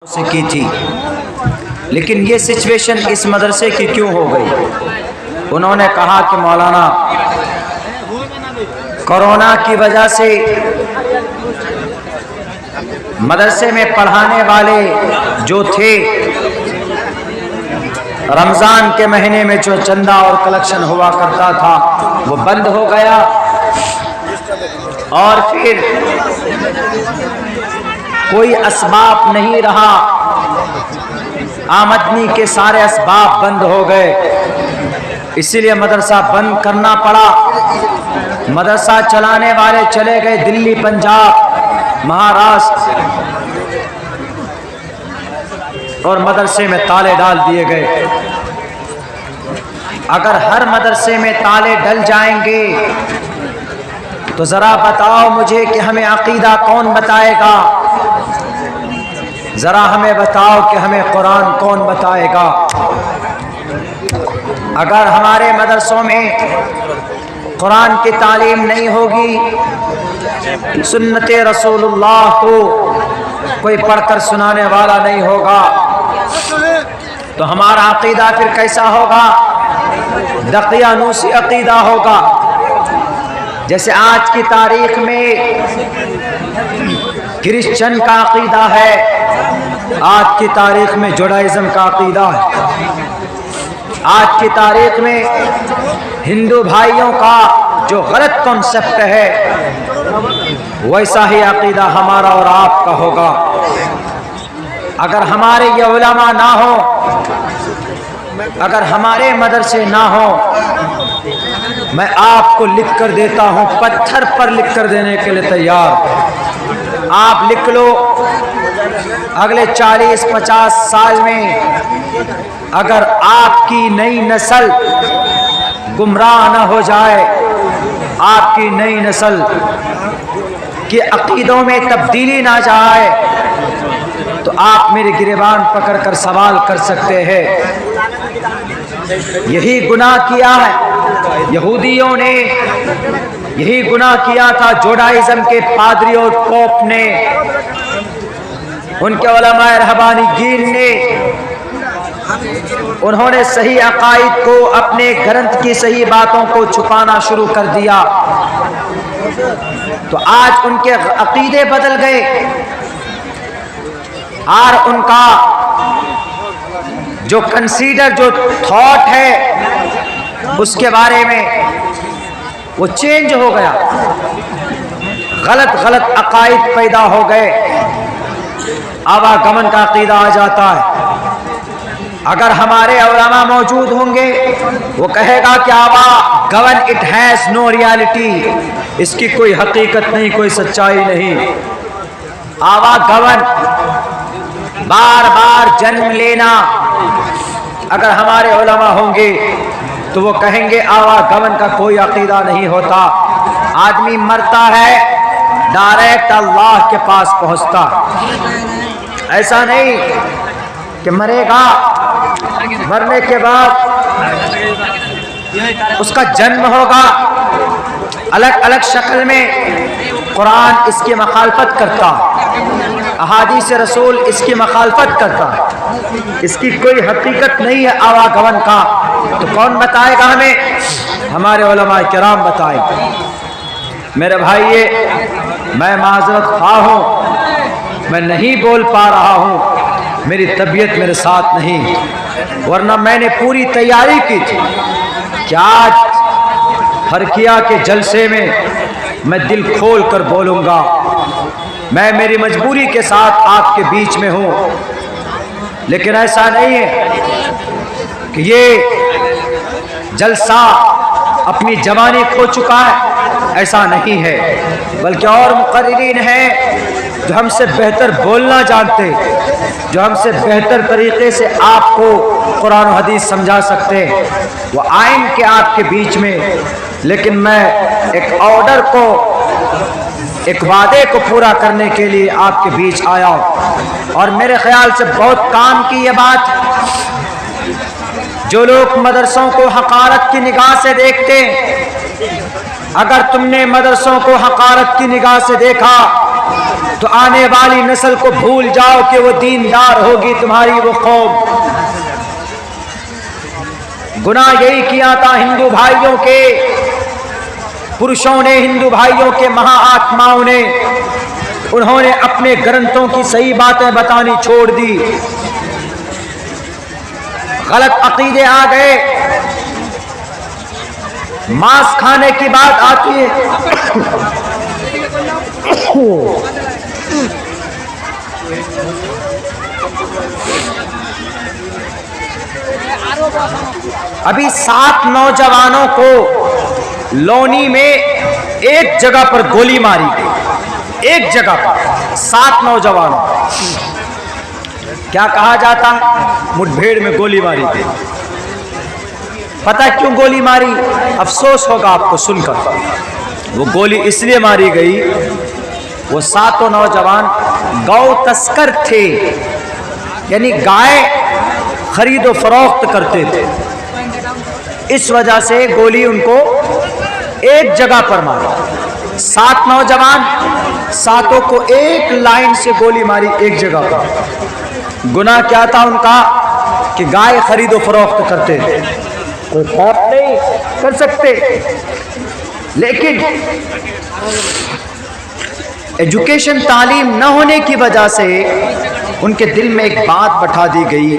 से की थी, लेकिन ये सिचुएशन इस मदरसे की क्यों हो गई? उन्होंने कहा कि मौलाना, कोरोना की वजह से मदरसे में पढ़ाने वाले जो थे, रमज़ान के महीने में जो चंदा और कलेक्शन हुआ करता था वो बंद हो गया, और फिर कोई असबाब नहीं रहा, आमदनी के सारे असबाब बंद हो गए, इसीलिए मदरसा बंद करना पड़ा। मदरसा चलाने वाले चले गए दिल्ली, पंजाब, महाराष्ट्र, और मदरसे में ताले डाल दिए गए। अगर हर मदरसे में ताले डल जाएंगे तो ज़रा बताओ मुझे कि हमें अकीदा कौन बताएगा? ज़रा हमें बताओ कि हमें कुरान कौन बताएगा? अगर हमारे मदरसों में कुरान की तालीम नहीं होगी, सुन्नते रसूलुल्लाह को कोई पढ़कर सुनाने वाला नहीं होगा, तो हमारा अकीदा फिर कैसा होगा? दकियानूसी अकीदा होगा। जैसे आज की तारीख में क्रिश्चियन का अकीदा है, आज की तारीख में जुडाइज़म का अकीदा है, आज की तारीख में हिंदू भाइयों का जो गलत कॉन्सेप्ट है वैसा ही अकीदा हमारा और आपका होगा। अगर हमारे ये उलमा ना हो, अगर हमारे मदरसे ना हो, मैं आपको लिख कर देता हूँ, पत्थर पर लिख कर देने के लिए तैयार। आप लिख लो, अगले 40-50 साल में अगर आपकी नई नस्ल गुमराह न हो जाए, आपकी नई नस्ल के अकीदों में तब्दीली ना जाए, तो आप मेरे गिरेबान पकड़ कर सवाल कर सकते हैं। यही गुनाह किया है यहूदियों ने, यही गुनाह किया था जुडाइज़म के पादरी और पोप ने, उनके उलमाए रहबानीगीन ने। उन्होंने सही अकायद को, अपने ग्रंथ की सही बातों को छुपाना शुरू कर दिया, तो आज उनके अकीदे बदल गए और उनका जो कंसीडर, जो थॉट है उसके बारे में वो चेंज हो गया, गलत गलत अकायद पैदा हो गए, आवागमन का अकीदा आ जाता है। अगर हमारे उलमा मौजूद होंगे, वो कहेगा कि आवागमन इट हैज़ नो रियलिटी, इसकी कोई हकीकत नहीं, कोई सच्चाई नहीं। आवागमन, बार बार जन्म लेना, अगर हमारे उलमा होंगे तो वो कहेंगे आवागमन का कोई अकीदा नहीं होता। आदमी मरता है, डायरेक्ट अल्लाह के पास पहुंचता, ऐसा नहीं कि मरेगा, मरने के बाद उसका जन्म होगा अलग अलग शक्ल में। कुरान इसकी मखालफत करता, अहादीस रसूल इसकी मखालफत करता, इसकी कोई हकीकत नहीं है आवागमन का, तो कौन बताएगा हमें? हमारे उलमा किराम बताएंगे। मेरे भाई, मैं माजरत ख्वाह हूँ, मैं नहीं बोल पा रहा हूँ, मेरी तबीयत मेरे साथ नहीं, वरना मैंने पूरी तैयारी की थी कि आज फरकिया के जलसे में मैं दिल खोल कर बोलूँगा। मैं मेरी मजबूरी के साथ आपके बीच में हूँ, लेकिन ऐसा नहीं है कि ये जलसा अपनी जवानी खो चुका है, ऐसा नहीं है, बल्कि और मुकर्रिरीन हैं जो हमसे बेहतर बोलना जानते, जो हमसे बेहतर तरीके से आपको कुरान और हदीस समझा सकते हैं, वो आएंगे आपके बीच में। लेकिन मैं एक ऑर्डर को, एक वादे को पूरा करने के लिए आपके बीच आया हूँ, और मेरे ख्याल से बहुत काम की ये बात। जो लोग मदरसों को हकारत की निगाह से देखते हैं, अगर तुमने मदरसों को हकारत की निगाह से देखा तो आने वाली नस्ल को भूल जाओ कि वो दीनदार होगी तुम्हारी वो कौम। गुनाह यही किया था हिंदू भाइयों के, पुरुषों ने, हिंदू भाइयों के महाआत्माओं ने। उन्होंने अपने ग्रंथों की सही बातें बतानी छोड़ दी, गलत अकीदे आ गए। मांस खाने की बात आती है अभी 7 नौजवानों को लोनी में एक जगह पर गोली मारी गई, एक जगह पर 7 नौजवानों। क्या कहा जाता है? मुठभेड़ में गोली मारी गई। पता क्यों गोली मारी? अफसोस होगा आपको सुनकर। वो गोली इसलिए मारी गई, वो 7 नौजवान गौ तस्कर थे, यानी गाय खरीदो फरोख्त करते थे। इस वजह से गोली उनको एक जगह पर मारी। 7 नौजवान, 7 को एक लाइन से गोली मारी एक जगह पर। गुनाह क्या था उनका? कि गाय खरीदो फरोख्त करते थे। कोई पाप नहीं कर सकते, लेकिन एजुकेशन तालीम न होने की वजह से उनके दिल में एक बात बैठा दी गई।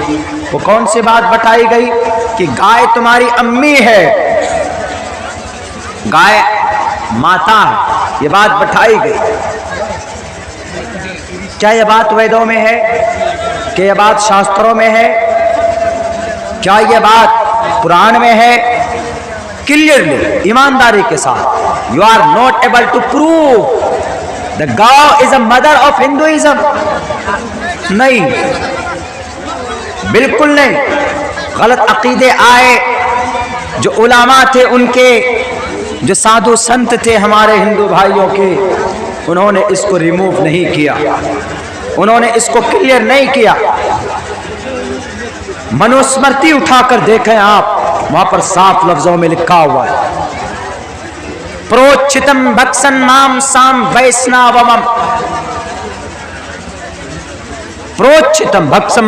वो कौन सी बात बैठाई गई? कि गाय तुम्हारी अम्मी है, गाय माता है। ये बात बैठाई गई। क्या ये बात वेदों में है? क्या ये बात शास्त्रों में है? क्या ये बात कुरान में है? क्लियरली, ईमानदारी के साथ, you are not able to prove the गाय is a mother of Hinduism. नहीं, बिल्कुल नहीं। गलत अकीदे आए, जो उलामा थे उनके, जो साधु संत थे हमारे हिंदू भाइयों के, उन्होंने इसको रिमूव नहीं किया, उन्होंने इसको क्लियर नहीं किया। मनुस्मृति उठाकर देखें आप, वहां पर साफ लफ्जों में लिखा हुआ है, प्रोच्चितम भक्सन माम साम वैष्णवम। प्रोच्चितम भक्सम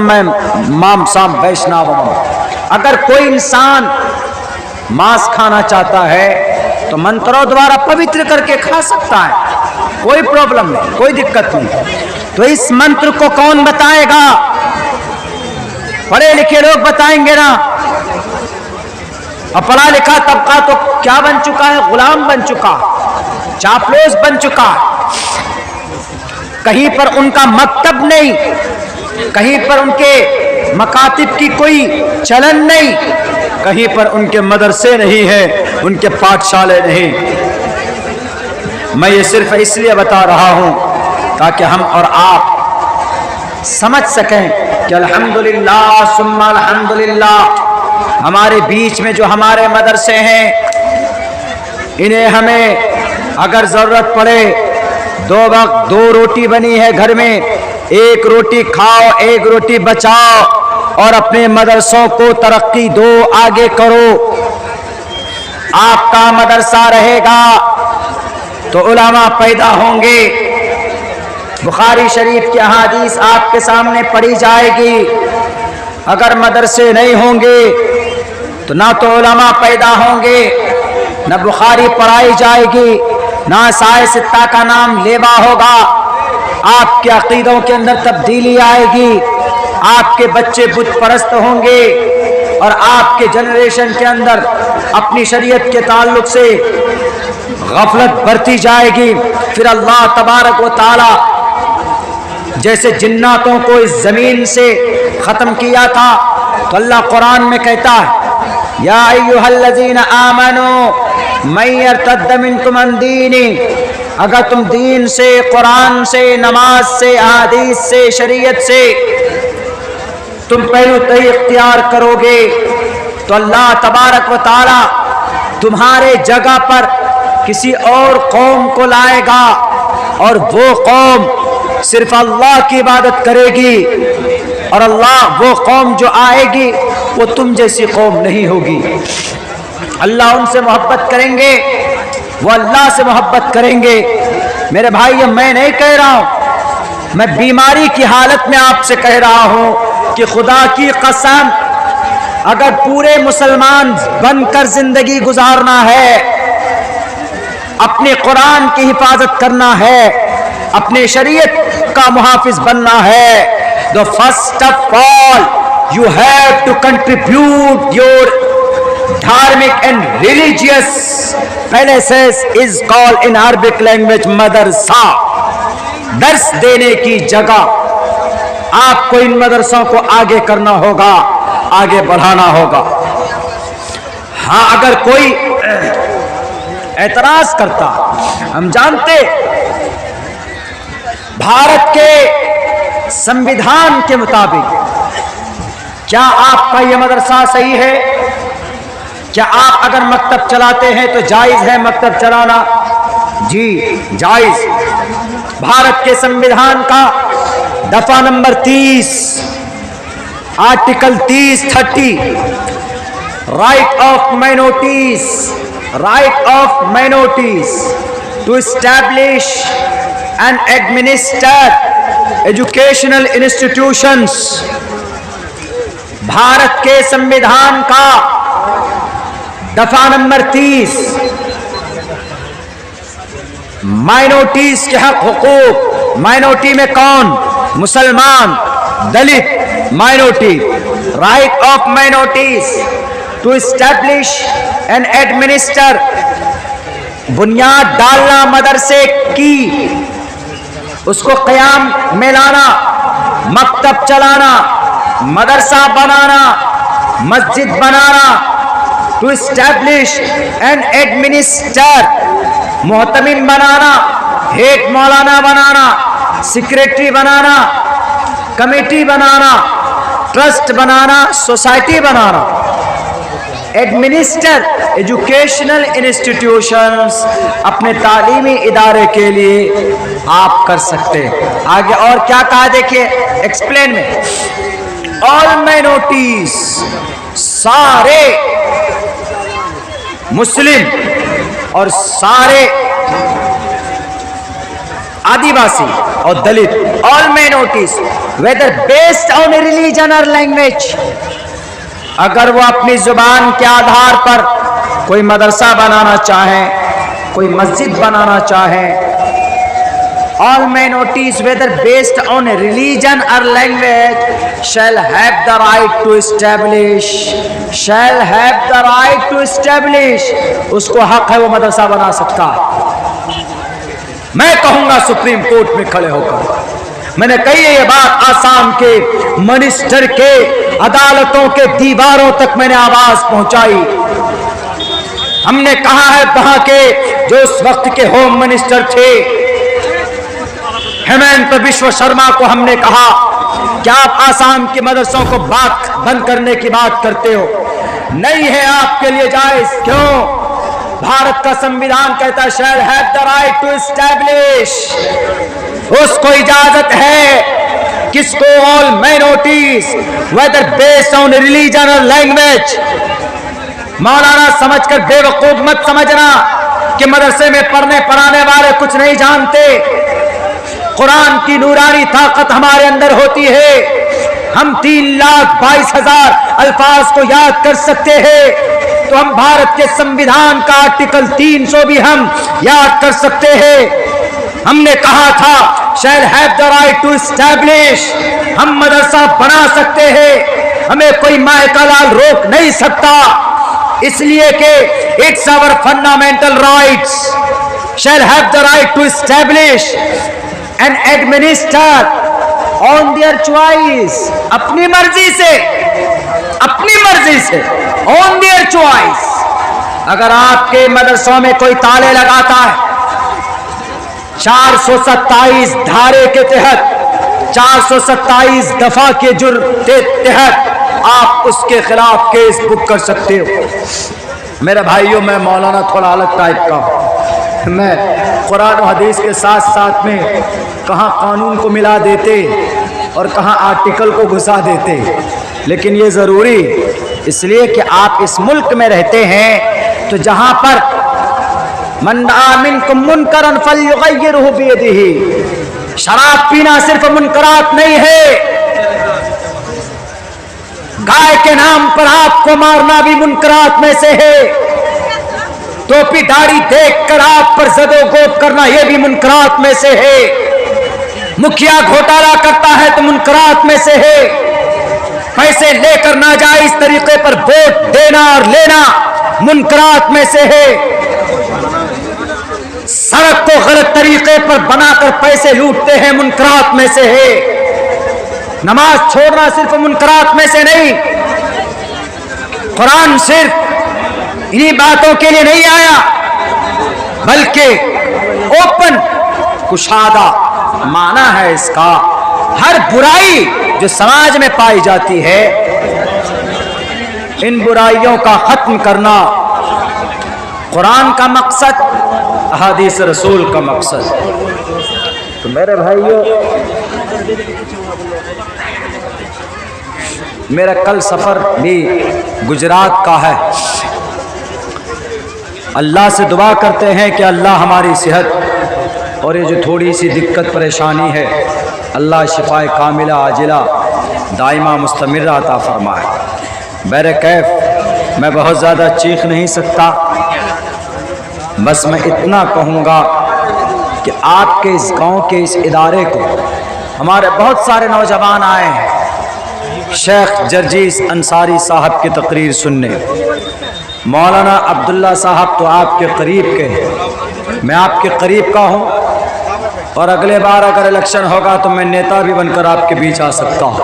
माम साम वैष्णवम। अगर कोई इंसान मांस खाना चाहता है तो मंत्रों द्वारा पवित्र करके खा सकता है, कोई प्रॉब्लम नहीं, कोई दिक्कत नहीं। तो इस मंत्र को कौन बताएगा? पढ़े लिखे लोग बताएंगे ना। अब पढ़ा लिखा तबका तो क्या बन चुका है? गुलाम बन चुका, चापलूस बन चुका। कहीं पर उनका मकतब नहीं, कहीं पर उनके मकातिब की कोई चलन नहीं, कहीं पर उनके मदरसे नहीं है, उनके पाठशाले नहीं। मैं ये सिर्फ इसलिए बता रहा हूं ताकि हम और आप समझ सकें कि अल्हम्दुलिल्लाह सुम्मा अल्हम्दुलिल्लाह, हमारे बीच में जो हमारे मदरसे हैं, इन्हें हमें अगर ज़रूरत पड़े, 2 वक्त 2 रोटी बनी है घर में, 1 रोटी खाओ, 1 रोटी बचाओ और अपने मदरसों को तरक्की दो, आगे करो। आपका मदरसा रहेगा तो उलमा पैदा होंगे। बुखारी शरीफ की अहादीस आपके सामने पढ़ी जाएगी। अगर मदरसे नहीं होंगे तो ना तो उलमा पैदा होंगे, ना बुखारी पढ़ाई जाएगी, ना साए सित्ता का नाम लेवा होगा। आपके अकीदों के अंदर तब्दीली आएगी, आपके बच्चे बुत परस्त होंगे और आपके जनरेशन के अंदर अपनी शरीयत के ताल्लुक से गफलत बढ़ती जाएगी। फिर अल्लाह तबारक व तआला जैसे जिन्नातों को इस जमीन से खत्म किया था, तो अल्लाह कुरान में कहता है, या अय्युहल्लज़ीना आमनू मन यर्तद्द मिनकुम अन दीनी, अगर तुम दीन से, कुरान से, नमाज से, अहादीस से, शरीयत से तुम पहलू तय इख्तियार करोगे तो अल्लाह तबारक व तआला तुम्हारे जगह पर किसी और कौम को लाएगा और वो कौम सिर्फ अल्लाह की इबादत करेगी, और अल्लाह वो कौम जो आएगी वो तुम जैसी कौम नहीं होगी। अल्लाह उनसे मोहब्बत करेंगे, वो अल्लाह से मोहब्बत करेंगे। मेरे भाई, ये मैं नहीं कह रहा हूँ, मैं बीमारी की हालत में आपसे कह रहा हूं कि खुदा की कसम, अगर पूरे मुसलमान बनकर जिंदगी गुजारना है, अपने कुरान की हिफाजत करना है, अपने शरीयत का मुहाफिज बनना है, तो first of all you have to contribute your धार्मिक and religious places is called in Arabic language मदरसा। दर्स देने की जगह आपको इन मदरसों को आगे करना होगा, आगे बढ़ाना होगा। हाँ, अगर कोई एतराज करता, हम जानते भारत के संविधान के मुताबिक क्या आपका यह मदरसा सही है? क्या आप अगर मकतब चलाते हैं तो जायज है मकतब चलाना? जी जायज। भारत के संविधान का दफा number 30, article 30 right of minorities to establish and administer educational institutions. Bharat के संविधान का दफा नंबर 30 माइनॉरिटीज के हक हुकूक। माइनॉरिटी में कौन? मुसलमान, दलित, minority. Right of minorities to establish and administer, बुनियाद डालना मदरसे की, उसको क़याम में लाना, मकतब चलाना, मदरसा बनाना, मस्जिद बनाना। टू एस्टैब्लिश एंड एडमिनिस्टर, मोहतमिम बनाना, हेड मौलाना बनाना, सेक्रेटरी बनाना, कमेटी बनाना, ट्रस्ट बनाना, सोसाइटी बनाना। एडमिनिस्टर एजुकेशनल इंस्टीट्यूशंस, अपने तालीमी इदारे के लिए आप कर सकते हैं। आगे और क्या कहा देखिए एक्सप्लेन में, ऑल माइनॉरिटीज, सारे मुस्लिम और सारे आदिवासी और दलित, all minorities whether based on religion और लैंग्वेज, अगर वो अपनी जुबान के आधार पर कोई मदरसा बनाना चाहे, कोई मस्जिद बनाना चाहे, all minorities whether based on religion or language shall have the right to establish, उसको हक है वो मदरसा बना सकता है। मैं कहूंगा सुप्रीम कोर्ट में खड़े होकर, मैंने कही है ये बात, आसाम के मिनिस्टर के अदालतों के दीवारों तक मैंने आवाज पहुंचाई। हमने कहा है वहां के जो उस वक्त के होम मिनिस्टर थे हेमंत बिश्व शर्मा को, हमने कहा क्या आप आसाम के मदरसों को बात बंद करने की बात करते हो? नहीं है आपके लिए जायज। क्यों? भारत का संविधान कहता है shall have the right to establish, उसको इजाजत है। किसको? All minorities whether based on religion और लैंग्वेज। मौलाना समझकर बेवकूफ मत समझना कि मदरसे में पढ़ने पढ़ाने वाले कुछ नहीं जानते। कुरान की नूरानी ताकत हमारे अंदर होती है। हम 3,22,000 अल्फाज को याद कर सकते हैं, तो हम भारत के संविधान का आर्टिकल 300 भी हम याद कर सकते हैं। हमने कहा था shall have the right to establish, हम मदरसा बना सकते हैं, हमें कोई माए का लाल रोक नहीं सकता, इसलिए कि it's our fundamental rights. Shall have the right to establish and administer on their choice, अपनी मर्जी से ऑन देयर चॉइस। अगर आपके मदरसों में कोई ताले लगाता है 427 धारे के तहत, 427 दफा के जुर्म के तहत, आप उसके खिलाफ केस बुक कर सकते हो। मेरे भाइयों, मैं मौलाना थोड़ा अलग टाइप का हूं। मैं कुरान और हदीस के साथ साथ में कहाँ कानून को मिला देते और कहाँ आर्टिकल को घुसा देते, लेकिन ये ज़रूरी इसलिए कि आप इस मुल्क में रहते हैं, तो जहाँ पर मन राअ मिनकुम मुनकरन फल्युग़य्यिरहु बियदिही, शराब पीना सिर्फ मुनकरात नहीं है, गाय के नाम पर आपको मारना भी मुनकरात में से है, टोपी दाढ़ी देखकर आप पर जदोगोद करना यह भी मुनकरात में से है, मुखिया घोटाला करता है तो मुनकरात में से है, पैसे लेकर नाजायज तरीके पर वोट देना और लेना मुनकरात में से है, सड़क को गलत तरीके पर बनाकर पैसे लूटते हैं मुनकरात में से है, नमाज छोड़ना सिर्फ मुनकरात में से नहीं। कुरान सिर्फ इन्हीं बातों के लिए नहीं आया, बल्कि ओपन कुशादा माना है इसका, हर बुराई जो समाज में पाई जाती है इन बुराइयों का खत्म करना कुरान का मकसद, अहादीस रसूल का मकसद। तो मेरे भाइयों, मेरा कल सफ़र भी गुजरात का है। अल्लाह से दुआ करते हैं कि अल्लाह हमारी सेहत और ये जो थोड़ी सी दिक्कत परेशानी है अल्लाह शिफाए कामिला आजिला दाइमा मुस्तमिर अता फरमाए। बैर कैफ मैं बहुत ज़्यादा चीख नहीं सकता, बस मैं इतना कहूँगा कि आपके इस गांव के इस इदारे को हमारे बहुत सारे नौजवान आए हैं शेख जर्जीस अंसारी साहब की तकरीर सुनने। मौलाना अब्दुल्ला साहब तो आपके करीब के हैं, मैं आपके करीब का हूँ, और अगले बार अगर इलेक्शन होगा तो मैं नेता भी बनकर आपके बीच आ सकता हूँ।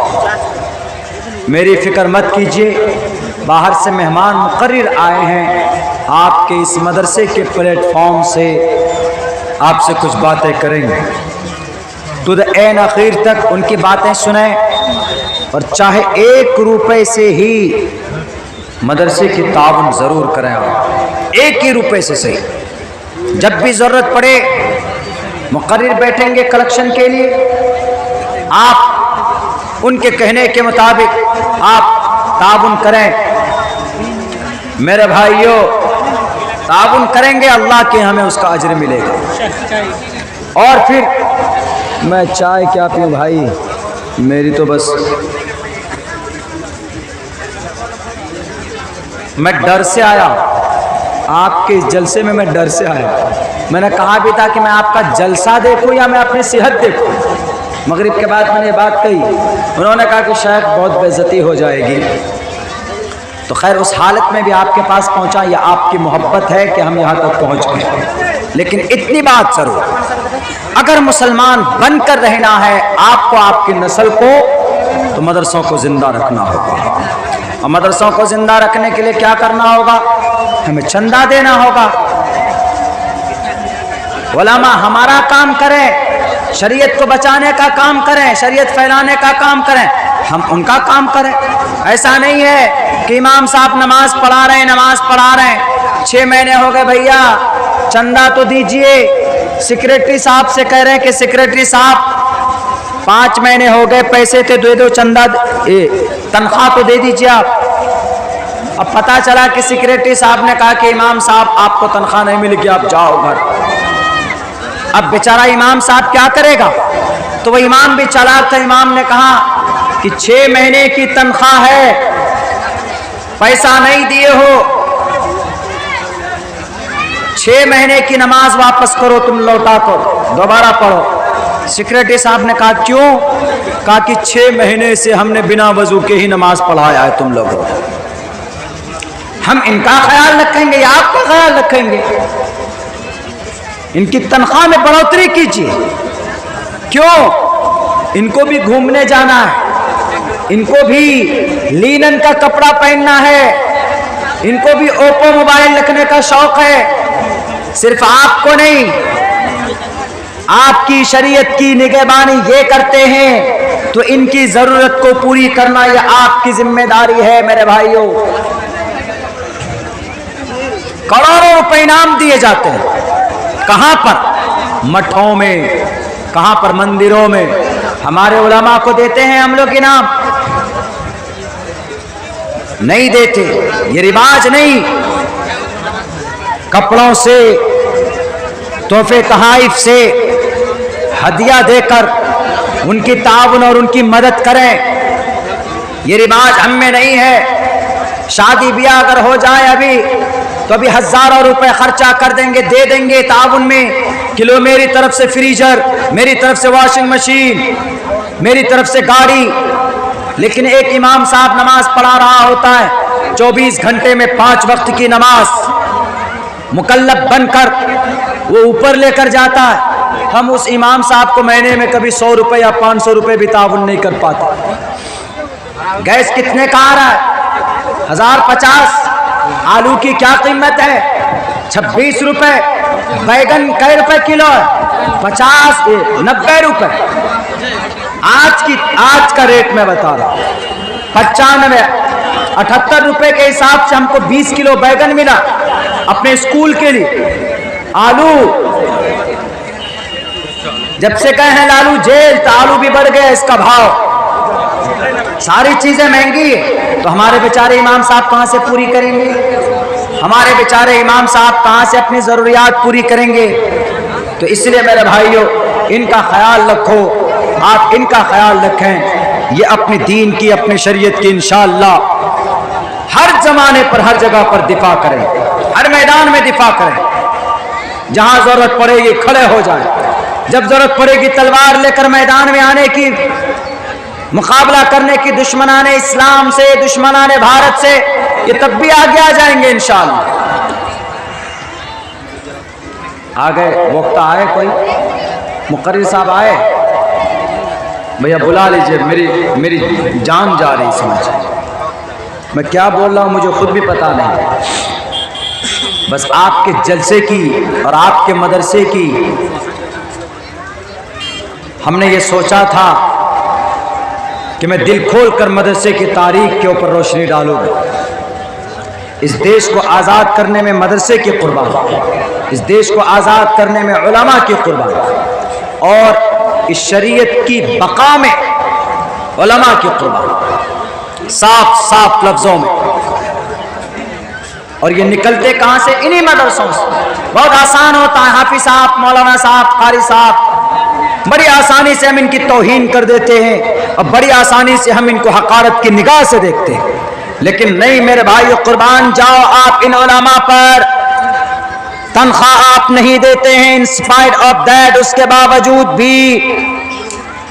मेरी फ़िक्र मत कीजिए, बाहर से मेहमान मुकर्रर आए हैं, आपके इस मदरसे के प्लेटफॉर्म से आपसे कुछ बातें करेंगे, तो एन आखिर तक उनकी बातें सुने, और चाहे 1 रुपए से ही मदरसे की ताउन ज़रूर करें आप, 1 ही रुपए से सही। जब भी ज़रूरत पड़े मुकर्रर बैठेंगे कलेक्शन के लिए, आप उनके कहने के मुताबिक आप ताउन करें। मेरे भाइयों, ताउन करेंगे अल्लाह के हमें उसका अजर मिलेगा। और फिर मैं चाय क्या पीऊँ भाई, मेरी तो बस, मैं डर से आया आपके इस जलसे में, मैं डर से आया। मैंने कहा भी था कि मैं आपका जलसा देखूं या मैं अपनी सेहत देखूं। मगरिब के बाद मैंने बात कही, उन्होंने कहा कि शायद बहुत बेइज्जती हो जाएगी। तो खैर उस हालत में भी आपके पास पहुंचा, या आपकी मोहब्बत है कि हम यहाँ तक पहुँच गए। लेकिन इतनी बात जरूर, अगर मुसलमान बनकर रहना है आपको, आपकी नस्ल को, तो मदरसों को ज़िंदा रखना होगा। और मदरसों को ज़िंदा रखने के लिए क्या करना होगा? हमें चंदा देना होगा। उलमा हमारा काम करें, शरीयत को बचाने का काम करें, शरीयत फैलाने का काम करें, हम उनका काम करें। ऐसा नहीं है कि इमाम साहब नमाज पढ़ा रहे हैं, 6 महीने हो गए भैया चंदा तो दीजिए। सेक्रेटरी साहब से कह रहे हैं कि सेक्रेटरी साहब 5 महीने हो गए, पैसे थे दे दो, चंदा तनख्वाह तो दे दीजिए आप। अब पता चला कि सेक्रेटरी साहब ने कहा कि इमाम साहब आपको तनख्वाह नहीं मिलेगी, आप जाओ घर। अब बेचारा इमाम साहब क्या करेगा? तो वो इमाम भी चालाक था, इमाम ने कहा कि 6 महीने की तनख्वाह है, पैसा नहीं दिए हो, 6 महीने की नमाज वापस करो, तुम लौटा करो, दोबारा पढ़ो। सेक्रेटरी साहब ने कहा क्यों? कहा कि 6 महीने से हमने बिना वजू के ही नमाज पढ़ाया है तुम लोगों को। हम इनका ख्याल रखेंगे या आपका ख्याल रखेंगे? इनकी तनख्वाह में बढ़ोतरी कीजिए। क्यों? इनको भी घूमने जाना है, इनको भी लीनन का कपड़ा पहनना है, इनको भी ओप्पो मोबाइल रखने का शौक है। सिर्फ आपको नहीं, आपकी शरीयत की निगहबानी ये करते हैं तो इनकी जरूरत को पूरी करना यह आपकी जिम्मेदारी है। मेरे भाइयों, करोड़ों रुपए इनाम दिए जाते हैं। कहां पर? मठों में, कहां पर? मंदिरों में। हमारे उलमा को देते हैं हम लोग इनाम? नहीं देते, ये रिवाज नहीं। कपड़ों से, तोहफे तहाइफ से हदिया देकर उनकी ताउन और उनकी मदद करें। ये रिवाज हम में नहीं है। शादी ब्याह अगर हो जाए अभी तो अभी हजारों रुपए खर्चा कर देंगे, दे देंगे ताउन में, किलो मेरी तरफ से फ्रीजर, मेरी तरफ से वॉशिंग मशीन, मेरी तरफ से गाड़ी। लेकिन एक इमाम साहब नमाज पढ़ा रहा होता है 24 घंटे में 5 वक्त की नमाज मुकल्लफ बनकर वो ऊपर लेकर जाता है। हम उस इमाम साहब को महीने में कभी 100 रुपए या 500 रुपए भी ताउन नहीं कर पाते। गैस कितने का आ रहा है? 1050। आलू की क्या कीमत है? 26 रुपए। बैगन कै रुपए किलो है? 50 90 रुपए। आज का रेट मैं बता रहा हूं 95 78 रुपए के हिसाब से हमको 20 किलो बैगन मिला अपने स्कूल के लिए। आलू जब से कहे हैं लालू जेल तो आलू भी बढ़ गया इसका भाव। सारी चीजें महंगी है तो हमारे बेचारे इमाम साहब कहां से पूरी करेंगे? हमारे बेचारे इमाम साहब कहां से अपनी जरूरियात पूरी करेंगे? तो इसलिए मेरे भाइयों इनका ख्याल रखो, आप इनका ख्याल रखें। ये अपने दीन की, अपनी शरीयत की इंशाअल्लाह हर जमाने पर, हर जगह पर दिफा करें, हर मैदान में दिफा करें। जहां जरूरत पड़ेगी खड़े हो जाएं, जब जरूरत पड़ेगी तलवार लेकर मैदान में आने की, मुकाबला करने की दुश्मनाने इस्लाम से, दुश्मनाने भारत से, ये तब भी आगे आ जाएंगे इंशाअल्लाह। आ गए वक्त आए, कोई मुकर्रिर साहब आए? भैया बुला लीजिए, मेरी जान जा रही समझ। मैं क्या बोल रहा हूँ मुझे खुद भी पता नहीं। बस आपके जलसे की और आपके मदरसे की हमने ये सोचा था कि मैं दिल खोल कर मदरसे की तारीख के ऊपर रोशनी डालूंगा। इस देश को आज़ाद करने में मदरसे की कुर्बान, इस देश को आज़ाद करने में उलमा की कुर्बान और इस शरीयत की बका में उलमा की कुर्बान, साफ साफ लफ्जों में। और ये निकलते कहां से? इन्हीं मदरसों से। बहुत आसान होता है, हाफिज साहब, मौलाना साहब, कारी साहब, बड़ी आसानी से हम इनकी तौहीन कर देते हैं और बड़ी आसानी से हम इनको हकारत की निगाह से देखते हैं। लेकिन नहीं मेरे भाइयों, कुर्बान जाओ आप इन उलमा पर। तनख्वाह आप नहीं देते हैं, इन स्पाइट ऑफ दैट, उसके बावजूद भी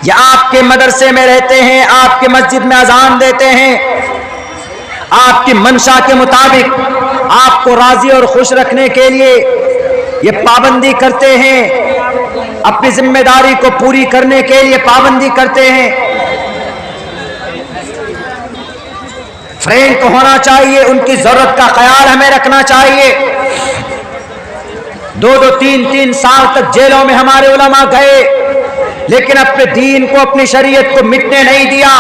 ये आपके मदरसे में रहते हैं, आपके मस्जिद में अजान देते हैं, आपकी मंशा के मुताबिक आपको राजी और खुश रखने के लिए ये पाबंदी करते हैं, अपनी जिम्मेदारी को पूरी करने के लिए पाबंदी करते हैं। फ्रेंक होना चाहिए, उनकी जरूरत का ख्याल हमें रखना चाहिए। 2-2, 3-3 साल तक जेलों में हमारे उलमा गए, लेकिन अपने दीन को, अपनी शरीयत को मिटने नहीं दिया।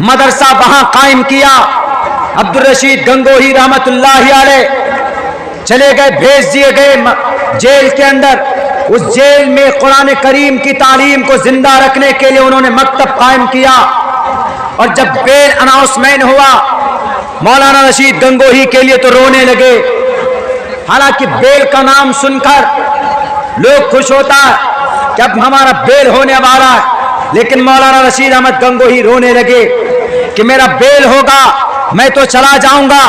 मदरसा वहां कायम किया। अब्दुल रशीद गंगोही रहमतुल्लाहि अलैह चले गए, भेज दिए गए जेल के अंदर। उस जेल में कुरान करीम की तालीम को जिंदा रखने के लिए उन्होंने मकतब कायम किया। और जब बेल अनाउंसमेंट हुआ मौलाना रशीद गंगोही के लिए तो रोने लगे। हालांकि बेल का नाम सुनकर लोग खुश होता है कि अब हमारा बेल होने वाला है, लेकिन मौलाना रशीद अहमद गंगोही रोने लगे कि मेरा बेल होगा, मैं तो चला जाऊंगा,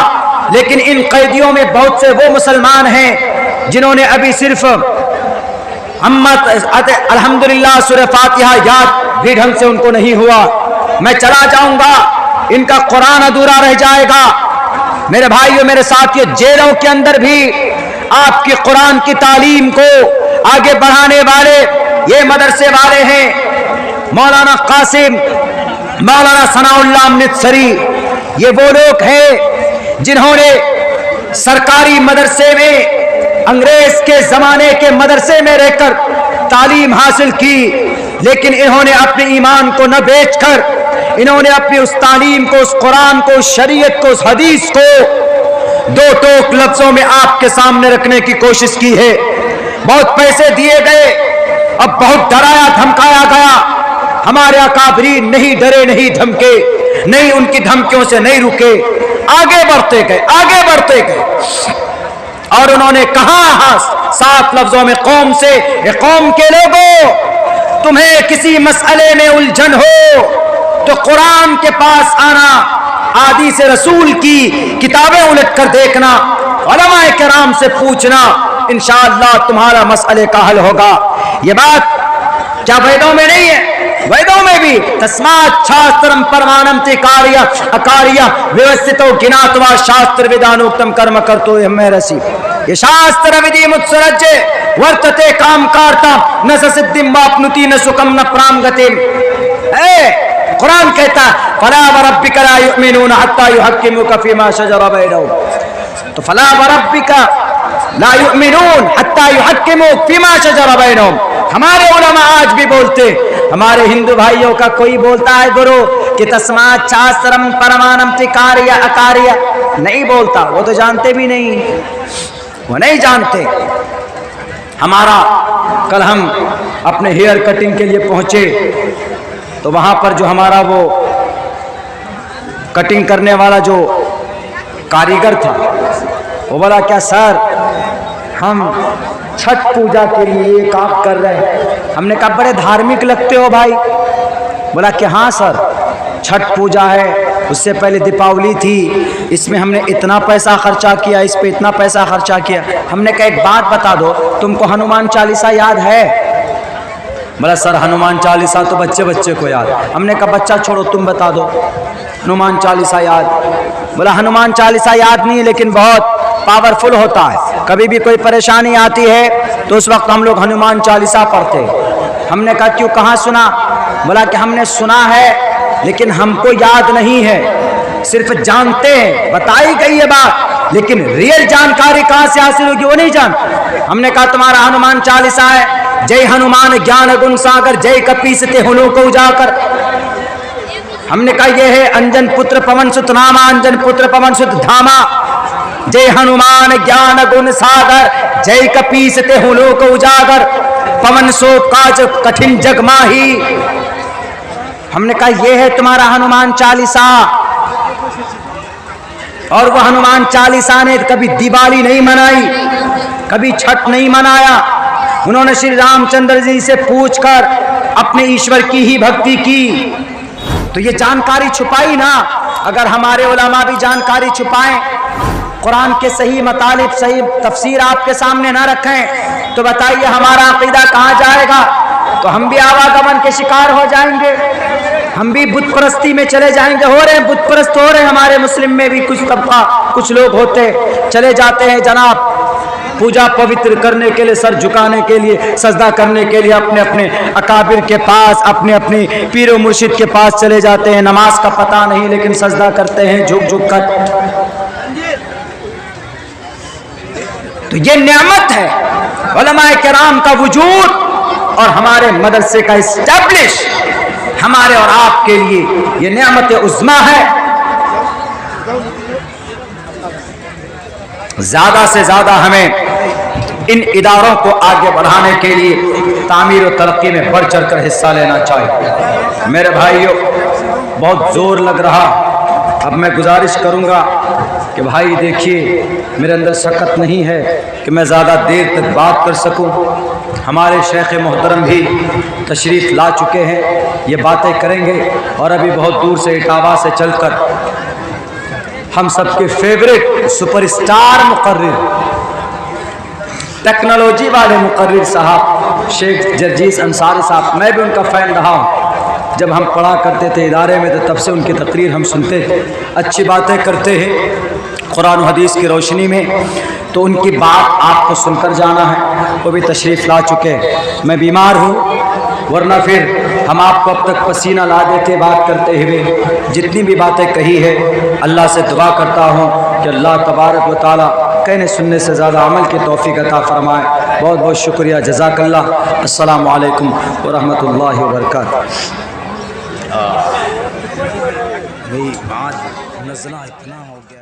लेकिन इन कैदियों में बहुत से वो मुसलमान हैं जिन्होंने अभी सिर्फ अल्हम्दुलिल्लाह सूरह फातिहा याद भी ढंग से उनको नहीं हुआ। मैं चला जाऊंगा, इनका कुरान अधूरा रह जाएगा। मेरे भाइयों, मेरे साथियों, जेलों के अंदर भी आपकी कुरान की तालीम को आगे बढ़ाने वाले ये मदरसे वाले हैं। मौलाना कासिम, मौलाना सनाउल्लाह अमृतसरी, ये वो लोग हैं जिन्होंने सरकारी मदरसे में, अंग्रेज के जमाने के मदरसे में रहकर तालीम हासिल की, लेकिन इन्होंने अपने ईमान को न बेचकर इन्होंने अपनी उस तालीम को, उस कुरान को, उस शरीयत को, उस हदीस को दो टोक लफ्जों में आपके सामने रखने की कोशिश की है। बहुत पैसे दिए गए, अब बहुत डराया धमकाया गया। हमारे अकाबरीन नहीं डरे, नहीं धमके, नहीं उनकी धमकियों से नहीं रुके, आगे बढ़ते गए, आगे बढ़ते गए। और उन्होंने कहा सात लफ्जों में कौम से, कौम के लोगों, तुम्हें किसी मसले में उलझन हो तो कुरान के पास आना, आदि से रसूल की किताबें उलट कर देखना, उलमाए किराम से पूछना, इंशाअल्लाह तुम्हारा मसले का हल होगा। ये बात क्या वेदों में नहीं है? वेदों में भी तस्मात् शास्त्रम परमाणम ते कार्य अकार्य व्यवस्थितो ज्ञात्वा शास्त्र विधानोक्तम कर्म करतो यह रसी। ये शास्त्र विधि मुत्सरज वर्तते काम कार्ता न सिद्धिम वाप्नुति न सुखम न प्रांगतिम। कुरान कहता फला वरब्बिका ला युमिनून हत्ता युहक्किमुका फीमा शजरा बैनहुम। तो फला वरब्बिका ला युमिनून हत्ता युहक्किमुका फीमा शजरा बैनहुम। हमारे उलमा आज भी बोलते, हमारे हिंदू भाइयों का कोई बोलता है गुरु कि तस्मात् शास्त्रम परमाणम ते कार्य अकार्य, नहीं बोलता, वो तो जानते भी नहीं, वो नहीं जानते। हमारा कल हम अपने हेयर कटिंग के लिए पहुंचे तो वहां पर जो हमारा वो कटिंग करने वाला जो कारीगर था वो बोला क्या सर हम छठ पूजा के लिए ये काम कर रहे हैं। हमने कहा बड़े धार्मिक लगते हो भाई। बोला कि हाँ सर छठ पूजा है, उससे पहले दीपावली थी, इसमें हमने इतना पैसा खर्चा किया, इस पे इतना पैसा खर्चा किया। हमने कहा एक बात बता दो, तुमको हनुमान चालीसा याद है? बोला सर हनुमान चालीसा तो बच्चे बच्चे को याद। हमने कहा बच्चा छोड़ो तुम बता दो हनुमान चालीसा याद। बोला हनुमान चालीसा याद नहीं लेकिन बहुत पावरफुल होता है, कभी भी कोई परेशानी आती है तो उस वक्त हम लोग हनुमान चालीसा पढ़ते। हमने कहा क्यों, कहाँ सुना? बोला कि हमने सुना है लेकिन हमको याद नहीं है, सिर्फ जानते हैं, बताई गई ये बात, लेकिन रियल जानकारी कहाँ से हासिल होगी वो नहीं जानते। हमने कहा तुम्हारा हनुमान चालीसा है जय हनुमान ज्ञान गुण सागर जय कपीसते हुनों को उजाकर। हमने कहा यह है अंजन पुत्र पवन सुत नामा अंजन पुत्र पवन सुत धामा जय हनुमान ज्ञान गुण सागर जय कपीसते हुनों को उजागर पवन सो काज कठिन जग माही। हमने कहा यह है तुम्हारा हनुमान चालीसा। और वह हनुमान चालीसा ने कभी दिवाली नहीं मनाई, कभी छठ नहीं मनाया। उन्होंने श्री रामचंद्र जी से पूछकर अपने ईश्वर की ही भक्ति की। तो ये जानकारी छुपाई ना। अगर हमारे उलमा भी जानकारी छुपाएं, कुरान के सही मतलब सही तफसीर आपके सामने ना रखें, तो बताइए हमारा अकीदा कहाँ जाएगा? तो हम भी आवागमन के शिकार हो जाएंगे, हम भी बुत परस्ती में चले जाएंगे। हो रहे हैं बुत परस्त, हो रहे हैं हमारे मुस्लिम में भी कुछ तबका, कुछ लोग होते चले जाते हैं जनाब पूजा पवित्र करने के लिए, सर झुकाने के लिए, सजदा करने के लिए अपने अपने अकाबिर के पास, अपने अपने पीर मुर्शिद के पास चले जाते हैं। नमाज का पता नहीं लेकिन सजदा करते हैं झुक झुक कर। तो ये नेमत है उलमाए किराम का वजूद और हमारे मदरसे का इस्टेब्लिश हमारे और आपके लिए ये नेमत उज़्मा है। ज़्यादा से ज़्यादा हमें इन इदारों को आगे बढ़ाने के लिए तामीर और तरक्की में बढ़ चढ़ कर हिस्सा लेना चाहिए। मेरे भाइयों बहुत ज़ोर लग रहा, अब मैं गुजारिश करूंगा कि भाई देखिए मेरे अंदर शक्कत नहीं है कि मैं ज़्यादा देर तक बात कर सकूं। हमारे शेख मोहतरम भी तशरीफ़ ला चुके हैं, ये बातें करेंगे। और अभी बहुत दूर से इटावा से चलकर हम सबके फेवरेट सुपरस्टार मुकर्रिर, टेक्नोलॉजी वाले मुकर्रिर साहब शेख जर्जीस अंसारी साहब, मैं भी उनका फ़ैन रहा हूँ। जब हम पढ़ा करते थे इदारे में तो तब से उनकी तकरीर हम सुनते थे, अच्छी बातें करते हैं कुरान और हदीस की रोशनी में। तो उनकी बात आपको सुनकर जाना है, वो भी तशरीफ़ ला चुके हैं। मैं बीमार हूँ, वरना फिर हम आपको अब तक पसीना ला देते बात करते हुए। जितनी भी बातें कही है अल्लाह से दुआ करता हूँ कि अल्लाह तबारक व तआला कहने सुनने से ज़्यादा अमल की तौफीक अता फरमाए। बहुत बहुत शुक्रिया, जज़ाकल्लाह। अस्सलामु अलैकुम व रहमतुल्लाहि व बरकातहू। भाई आज नज़ला इतना हो गया।